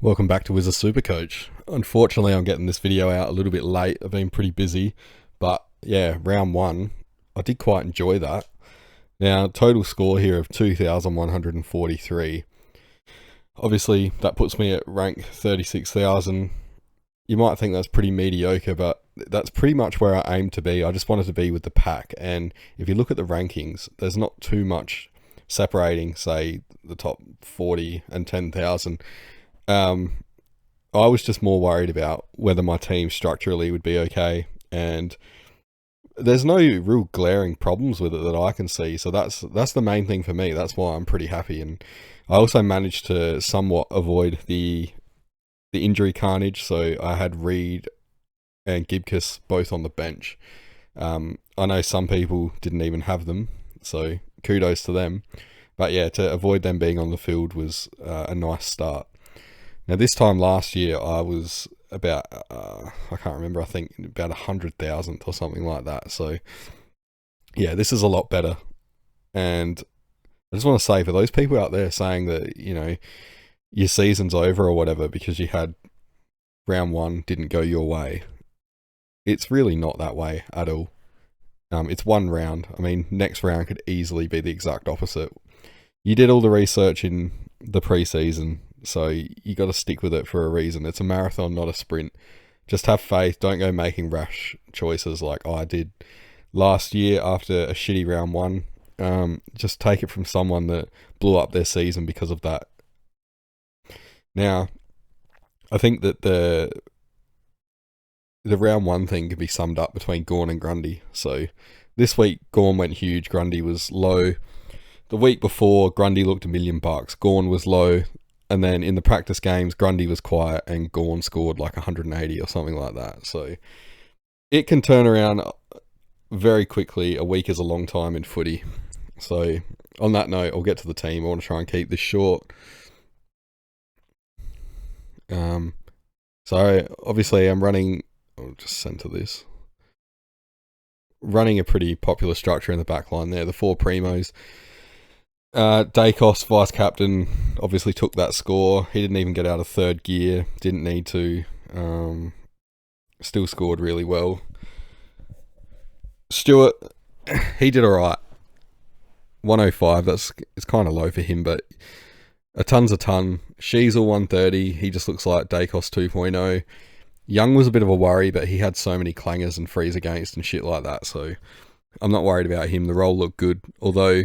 Welcome back to AFL Supercoach. Unfortunately, I'm getting this video out a little bit late. I've been pretty busy, but yeah, round one, I did quite enjoy that. Now, total score here of 2,143. Obviously, that puts me at rank 36,000. You might think that's pretty mediocre, but that's pretty much where I aim to be. I just wanted to be with the pack, and if you look at the rankings, there's not too much separating, say, the top 40 and 10,000. I was just more worried about whether my team structurally would be okay, and there's no real glaring problems with it that I can see. So that's the main thing for me. That's why I'm pretty happy, and I also managed to somewhat avoid the injury carnage. So I had Reed and Gibcus both on the bench. I know some people didn't even have them, so kudos to them. But yeah, to avoid them being on the field was a nice start. Now, this time last year, I was about, I can't remember, I think about 100,000th or something like that. So, yeah, this is a lot better. And I just want to say, for those people out there saying that, your season's over or whatever because you had round one didn't go your way, it's really not that way at all. It's one round. I mean, next round could easily be the exact opposite. You did all the research in the preseason, so you got to stick with it for a reason. It's a marathon, not a sprint. Just have faith. Don't go making rash choices like I did last year after a shitty round one. Just take it from someone that blew up their season because of that. Now, I think that the round one thing can be summed up between Gawn and Grundy. So this week, Gawn went huge. Grundy was low. The week before, Grundy looked $1 million. Gawn was low. And then in the practice games, Grundy was quiet and Gawn scored like 180 or something like that. So it can turn around very quickly. A week is a long time in footy. So on that note, I'll get to the team. I want to try and keep this short. So obviously I'm running, I'll just center this. Running a pretty popular structure in the back line there. The four primos. Dacos, vice captain, obviously took that score. He didn't even get out of third gear. Didn't need to. Still scored really well. Stewart, he did alright. 105, it's kind of low for him, but a ton's a ton. Sheasel 130, he just looks like Dacos 2.0. Young was a bit of a worry, but he had so many clangers and freeze against and shit like that, so I'm not worried about him. The role looked good, although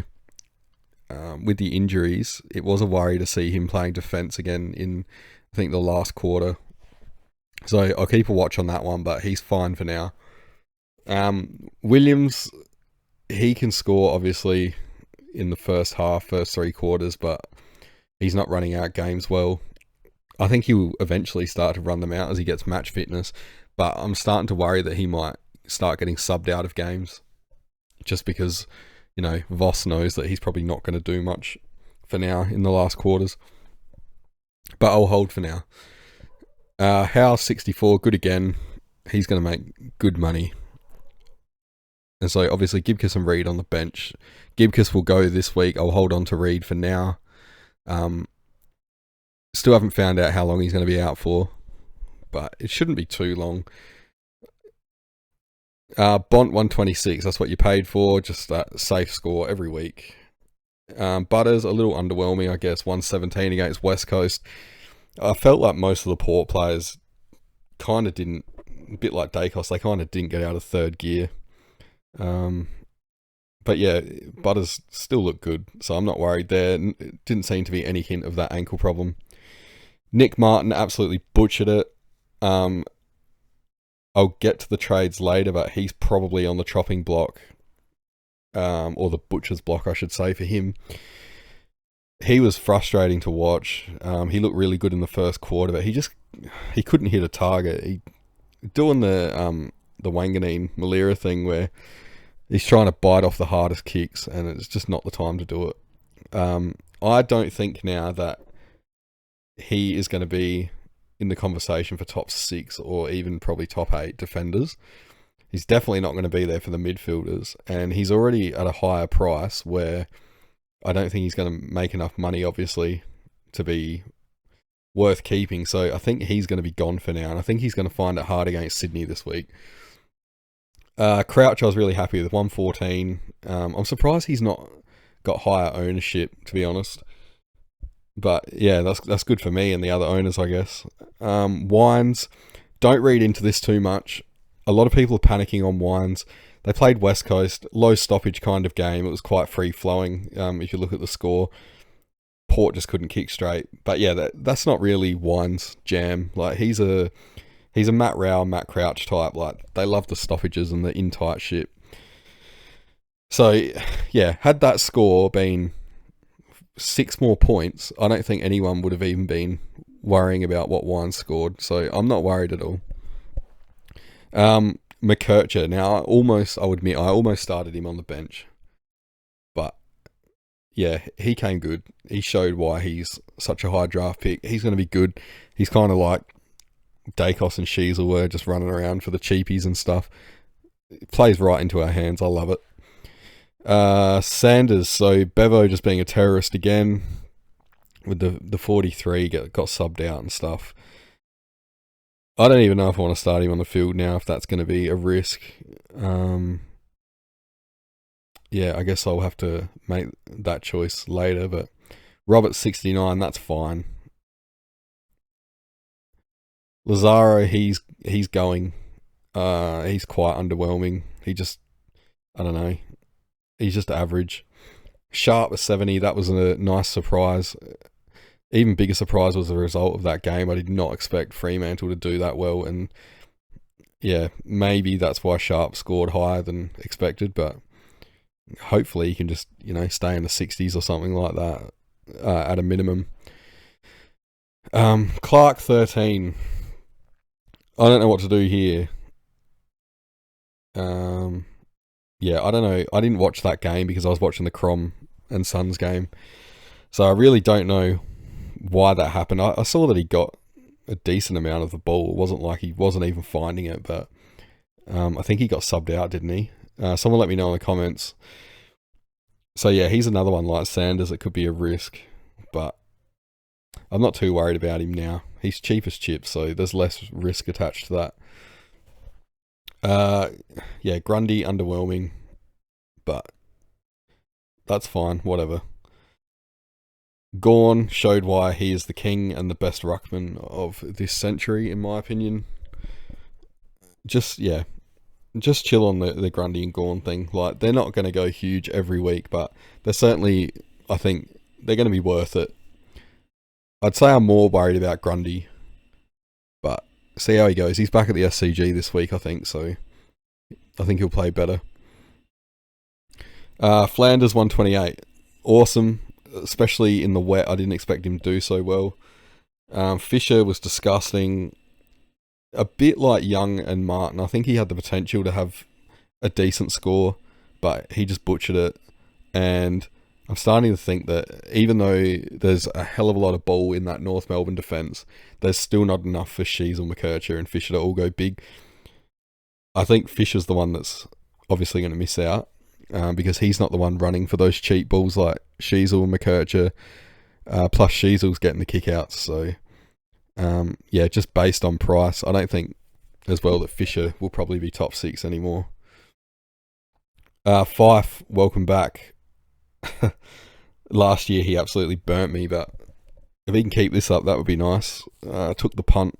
with the injuries, it was a worry to see him playing defence again in, I think, the last quarter. So I'll keep a watch on that one, but he's fine for now. Williams, he can score, obviously, in the first half, first three quarters, but he's not running out games well. I think he will eventually start to run them out as he gets match fitness, but I'm starting to worry that he might start getting subbed out of games just because Voss knows that he's probably not going to do much for now in the last quarters. But I'll hold for now. Howe, 64, good again. He's going to make good money. And so, obviously, Gibcus and Reed on the bench. Gibcus will go this week. I'll hold on to Reed for now. Still haven't found out how long he's going to be out for. But it shouldn't be too long. Bont 126, that's what you paid for, just that safe score every week. Butters, a little underwhelming, I guess, 117 against West Coast. I felt like most of the Port players kind of didn't, a bit like Dacos, they kind of didn't get out of third gear. But yeah, Butters still looked good, so I'm not worried there. Didn't seem to be any hint of that ankle problem. Nick Martin absolutely butchered it. I'll get to the trades later, but he's probably on the chopping block, or the butcher's block, I should say, for him. He was frustrating to watch. He looked really good in the first quarter, but he couldn't hit a target. He doing the Wanganeen Malira thing where he's trying to bite off the hardest kicks, and it's just not the time to do it. I don't think now that he is going to be in the conversation for top 6 or even probably top 8 defenders. He's definitely not going to be there for the midfielders, and he's already at a higher price where I don't think he's going to make enough money, obviously, to be worth keeping. So I think he's going to be gone for now, and I think he's going to find it hard against Sydney this week. Crouch, I was really happy with 114. I'm surprised he's not got higher ownership, to be honest. But yeah, that's good for me and the other owners, I guess. Wines, don't read into this too much. A lot of people are panicking on Wines. They played West Coast, low stoppage kind of game. It was quite free flowing. If you look at the score, Port just couldn't kick straight. But yeah, that's not really Wines' jam. Like he's a Matt Rowell, Matt Crouch type. Like they love the stoppages and the in tight shit. So yeah, had that score been 6 more points, I don't think anyone would have even been worrying about what Wine scored. So I'm not worried at all. McKercher. Now, I'll admit, I almost started him on the bench. But, yeah, he came good. He showed why he's such a high draft pick. He's going to be good. He's kind of like Dacos and Sheasel were, just running around for the cheapies and stuff. It plays right into our hands. I love it. Sanders. So, Bevo just being a terrorist again with the 43, got subbed out and stuff. I don't even know if I want to start him on the field now, if that's going to be a risk. Yeah, I guess I'll have to make that choice later, but Robert 69, that's fine. Lazaro, he's going. He's quite underwhelming. I don't know. He's just average. Sharp was 70, that was a nice surprise. Even bigger surprise was the result of that game. I did not expect Fremantle to do that well, and yeah, maybe that's why Sharp scored higher than expected, but hopefully he can just, stay in the 60s or something like that at a minimum. Clark 13. I don't know what to do here. Yeah, I don't know. I didn't watch that game because I was watching the Crom and Suns game, so I really don't know why that happened. I saw that he got a decent amount of the ball. It wasn't like he wasn't even finding it, but I think he got subbed out, didn't he? Someone let me know in the comments. So yeah, he's another one like Sanders. It could be a risk, but I'm not too worried about him now. He's cheap as chips, so there's less risk attached to that. Yeah, Grundy, underwhelming, but that's fine, whatever. Gawn showed why he is the king and the best ruckman of this century, in my opinion. Just chill on the Grundy and Gawn thing. Like, they're not going to go huge every week, but they're certainly, I think, they're going to be worth it. I'd say I'm more worried about Grundy, but see how he goes. He's back at the SCG this week, I think, so I think he'll play better. Flanders 128. Awesome. Especially in the wet, I didn't expect him to do so well. Fisher was disgusting. A bit like Young and Martin. I think he had the potential to have a decent score, but he just butchered it. And I'm starting to think that even though there's a hell of a lot of ball in that North Melbourne defence, there's still not enough for Sheasel, McKercher and Fisher to all go big. I think Fisher's the one that's obviously going to miss out. Because he's not the one running for those cheap balls like Sheasel and McKercher. Plus Sheasel's getting the kickouts. So, yeah, just based on price, I don't think as well that Fisher will probably be top 6 anymore. Fife, welcome back. Last year he absolutely burnt me, but if he can keep this up, that would be nice. Took the punt.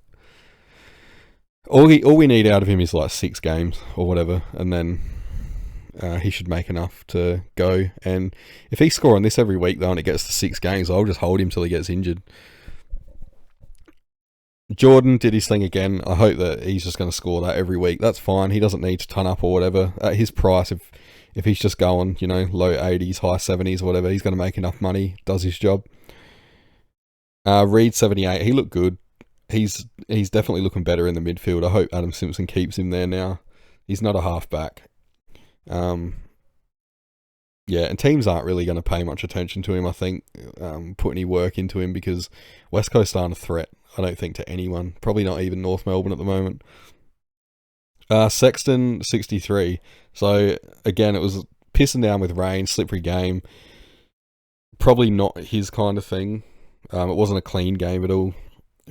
All we need out of him is like 6 games or whatever, and then he should make enough to go. And if he's scoring this every week though and it gets to 6 games, I'll just hold him till he gets injured. Jordan did his thing again. I hope that he's just going to score that every week. That's fine. He doesn't need to ton up or whatever. At his price, if he's just going, low 80s, high 70s or whatever, he's going to make enough money, does his job. Reed 78, he looked good. He's definitely looking better in the midfield. I hope Adam Simpson keeps him there now. He's not a halfback. Yeah, and teams aren't really going to pay much attention to him, I think, put any work into him, because West Coast aren't a threat, I don't think, to anyone. Probably not even North Melbourne at the moment. Sexton, 63. So, again, it was pissing down with rain, slippery game. Probably not his kind of thing. It wasn't a clean game at all.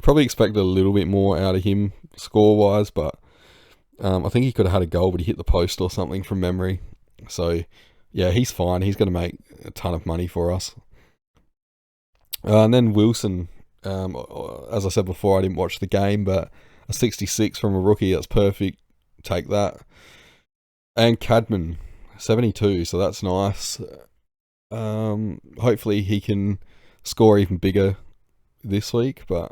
Probably expected a little bit more out of him score-wise, but I think he could have had a goal, but he hit the post or something from memory. So, yeah, he's fine. He's going to make a ton of money for us. And then Wilson, as I said before, I didn't watch the game, but a 66 from a rookie, that's perfect. Take that. And Cadman, 72, so that's nice. Hopefully he can score even bigger this week, but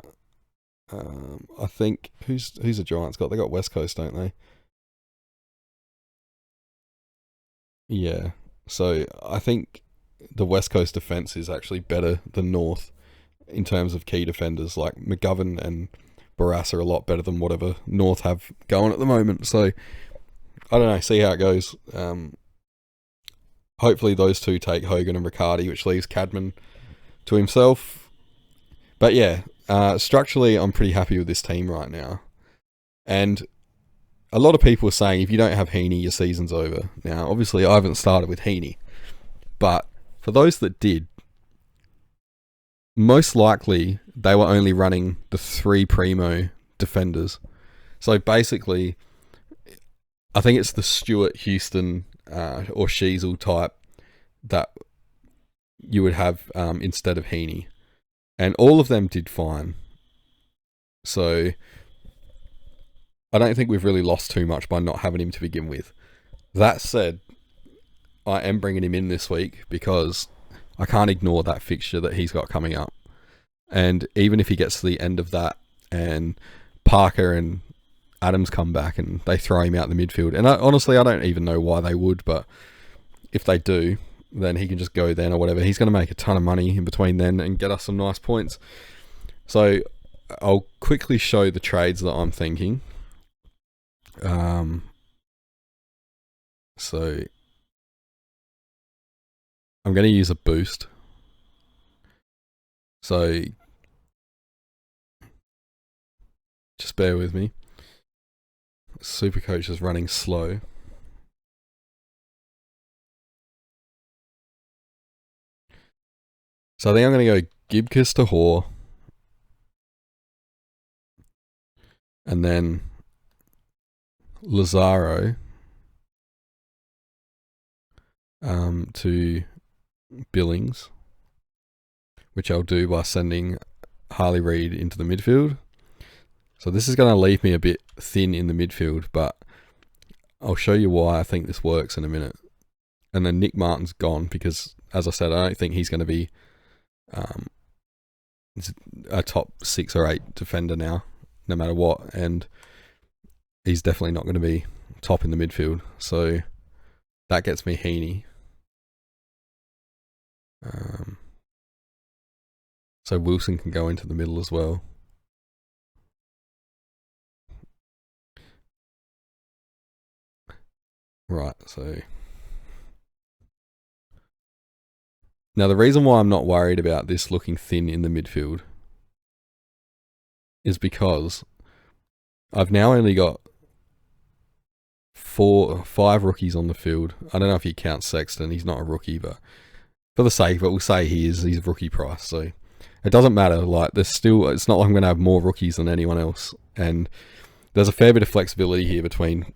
I think who's the Giants got? They got West Coast, don't they? Yeah. So I think the West Coast defense is actually better than North in terms of key defenders. Like McGovern and Barras are a lot better than whatever North have going at the moment. So I don't know. See how it goes. Hopefully those two take Hogan and Riccardi, which leaves Cadman to himself. But yeah, structurally, I'm pretty happy with this team right now. And a lot of people are saying if you don't have Heaney, your season's over. Now, obviously, I haven't started with Heaney. But for those that did, most likely they were only running the 3 primo defenders. So basically, I think it's the Stewart, Houston, or Sheasel type that you would have instead of Heaney. And all of them did fine. So I don't think we've really lost too much by not having him to begin with. That said, I am bringing him in this week because I can't ignore that fixture that he's got coming up. And even if he gets to the end of that and Parker and Adams come back and they throw him out the midfield, and honestly, I don't even know why they would, but if they do, then he can just go then or whatever. He's going to make a ton of money in between then and get us some nice points. So I'll quickly show the trades that I'm thinking. So I'm going to use a boost. So just bear with me. Supercoach is running slow. So I think I'm going to go Gibcus to Hoare. And then Lazaro to Billings, which I'll do by sending Harley Reid into the midfield. So this is going to leave me a bit thin in the midfield, but I'll show you why I think this works in a minute. And then Nick Martin's gone because, as I said, I don't think he's going to be a top 6 or 8 defender now, no matter what. And he's definitely not going to be top in the midfield. So that gets me Heaney. So Wilson can go into the middle as well. Right, so now the reason why I'm not worried about this looking thin in the midfield is because I've now only got 5 rookies on the field. I don't know if you count Sexton, he's not a rookie, but for the sake of it, we'll say he's rookie price. So it doesn't matter. Like it's not like I'm going to have more rookies than anyone else, and there's a fair bit of flexibility here between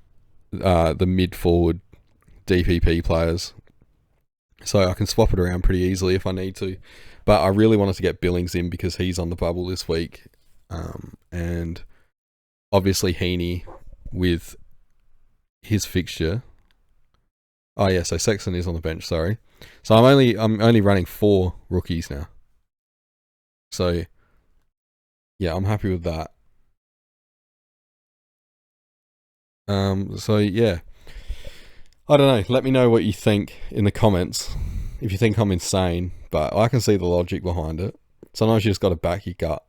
the mid-forward DPP players. So I can swap it around pretty easily if I need to. But I really wanted to get Billings in because he's on the bubble this week. And obviously Heaney with his fixture. Oh yeah, so Sexton is on the bench, sorry. So I'm only running 4 rookies now. So yeah, I'm happy with that. So yeah, I don't know. Let me know what you think in the comments. If you think I'm insane, but I can see the logic behind it. Sometimes you just got to back your gut.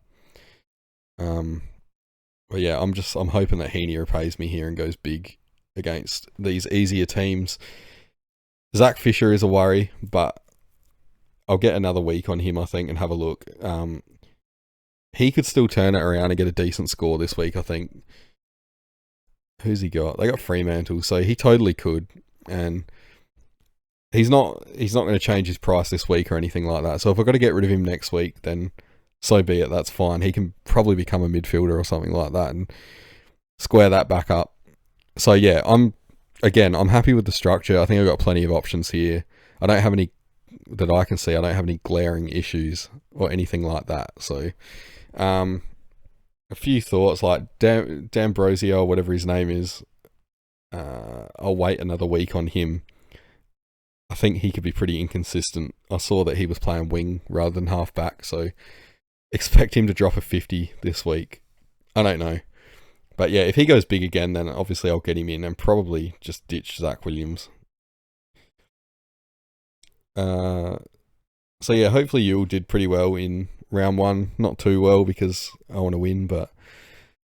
But yeah, I'm hoping that Heaney repays me here and goes big against these easier teams. Zach Fisher is a worry, but I'll get another week on him, I think, and have a look. He could still turn it around and get a decent score this week, I think. Who's he got? They got Fremantle, so he totally could. And he's not going to change his price this week or anything like that. So if I've got to get rid of him next week, then so be it. That's fine. He can probably become a midfielder or something like that and square that back up. So yeah, I'm happy with the structure. I think I've got plenty of options here. I don't have any that I can see. I don't have any glaring issues or anything like that. So, a few thoughts like D'Ambrosio or whatever his name is. I'll wait another week on him. I think he could be pretty inconsistent. I saw that he was playing wing rather than half back, so expect him to drop a 50 this week. I don't know. But yeah, if he goes big again, then obviously I'll get him in and probably just ditch Zach Williams. So yeah, hopefully you all did pretty well in round one. Not too well because I want to win, but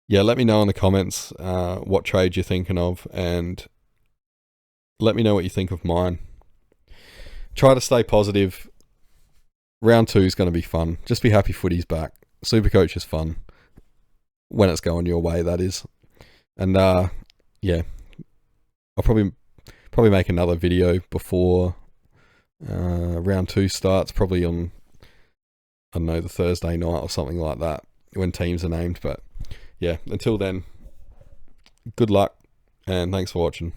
yeah, let me know in the comments what trade you're thinking of, and let me know what you think of mine. Try to stay positive. Round 2 is going to be fun. Just be happy footy's back. Supercoach is fun. When it's going your way, that is. And yeah, I'll probably make another video before round 2 starts, probably on, I don't know, the Thursday night or something like that, when teams are named. But yeah, until then, good luck and thanks for watching.